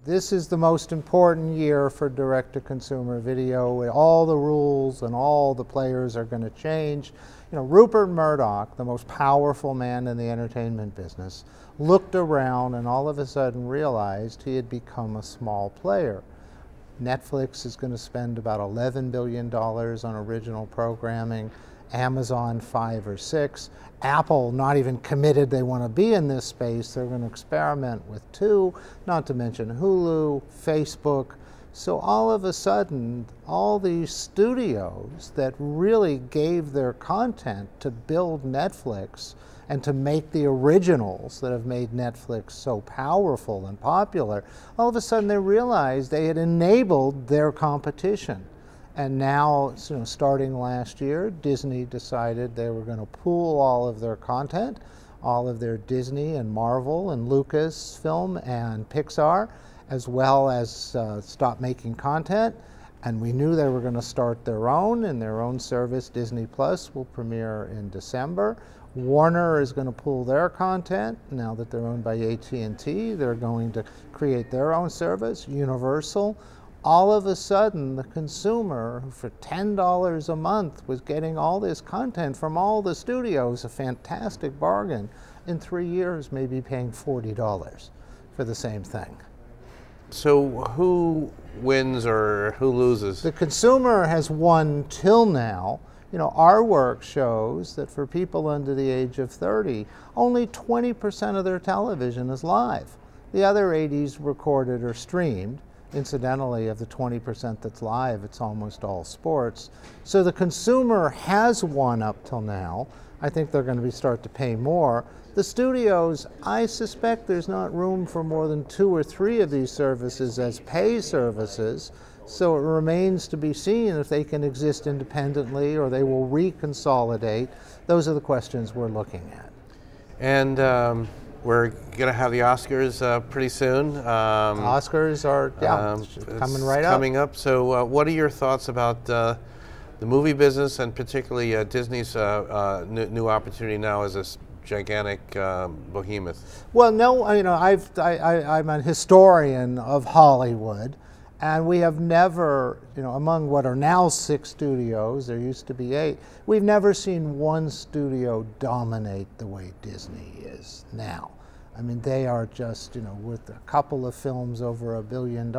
This is the most important year for direct-to-consumer video. All the rules and all the players are going to change. You know, Rupert Murdoch, the most powerful man in the entertainment business, looked around and all of a sudden realized he had become a small player. Netflix is going to spend about $11 billion on original programming. Amazon 5 or 6. Apple not even committed they want to be in this space. They're going to experiment with 2, not to mention Hulu, Facebook. So all of a sudden, all these studios that really gave their content to build Netflix and to make the originals that have made Netflix so powerful and popular, all of a sudden they realized they had enabled their competition. And now, you know, starting last year, Disney decided they were going to pool all of their content, all of their Disney and Marvel and Lucasfilm and Pixar, as well as stop making content. And we knew they were going to start their own, and their own service, Disney Plus, will premiere in December. Warner is going to pool their content. Now that they're owned by AT&T, they're going to create their own service, Universal. All of a sudden, the consumer, who for $10 a month was getting all this content from all the studios, a fantastic bargain, in 3 years may be paying $40 for the same thing. So who wins or who loses? The consumer has won till now. You know, our work shows that for people under the age of 30, only 20% of their television is live. The other 80% is recorded or streamed. Incidentally, of the 20% that's live, it's almost all sports. So the consumer has won up till now. I think they're going to start to pay more. The studios, I suspect there's not room for more than 2 or 3 of these services as pay services. So it remains to be seen if they can exist independently or they will reconsolidate. Those are the questions we're looking at. And we're going to have the Oscars pretty soon. Oscars are coming right up. Coming up. So what are your thoughts about the movie business and particularly Disney's new opportunity now as this gigantic behemoth? Well, no, you know, I'm a historian of Hollywood, and we have never, you know, among what are now 6 studios, there used to be 8, we've never seen one studio dominate the way Disney is now. I mean, they are just, you know, with a couple of films over $1 billion,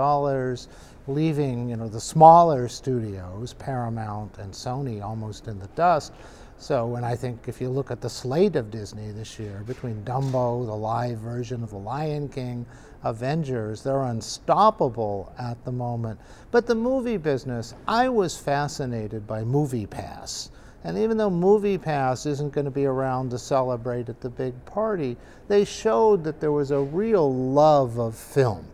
leaving, you know, the smaller studios, Paramount and Sony, almost in the dust. So, and I think if you look at the slate of Disney this year, between Dumbo, the live version of The Lion King, Avengers, they're unstoppable at the moment. But the movie business, I was fascinated by MoviePass. And even though MoviePass isn't going to be around to celebrate at the big party, they showed that there was a real love of film,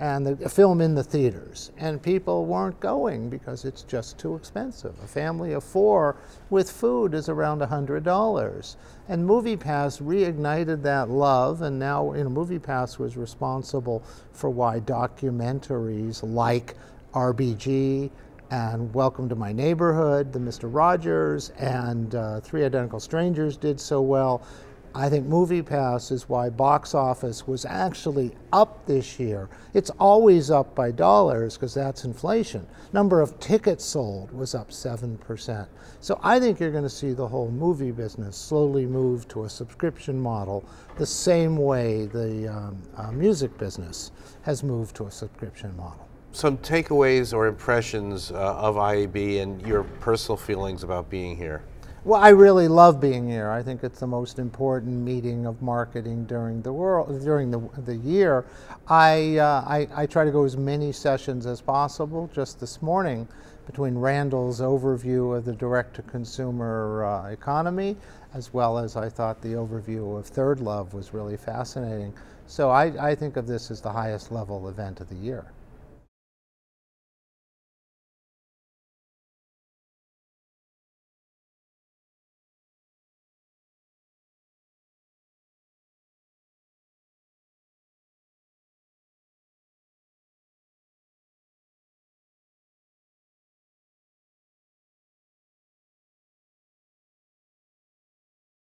and the film in the theaters. And people weren't going because it's just too expensive. A family of 4 with food is around $100. And MoviePass reignited that love, and now, you know, MoviePass was responsible for why documentaries like RBG and Welcome to My Neighborhood, the Mr. Rogers, and 3 Identical Strangers did so well. I think MoviePass is why box office was actually up this year. It's always up by dollars because that's inflation. Number of tickets sold was up 7%. So I think you're going to see the whole movie business slowly move to a subscription model the same way the music business has moved to a subscription model. Some takeaways or impressions of IAB and your personal feelings about being here. Well, I really love being here. I think it's the most important meeting of marketing during the year. I try to go as many sessions as possible. Just this morning, between Randall's overview of the direct-to-consumer economy, as well as I thought the overview of Third Love was really fascinating. So I think of this as the highest level event of the year.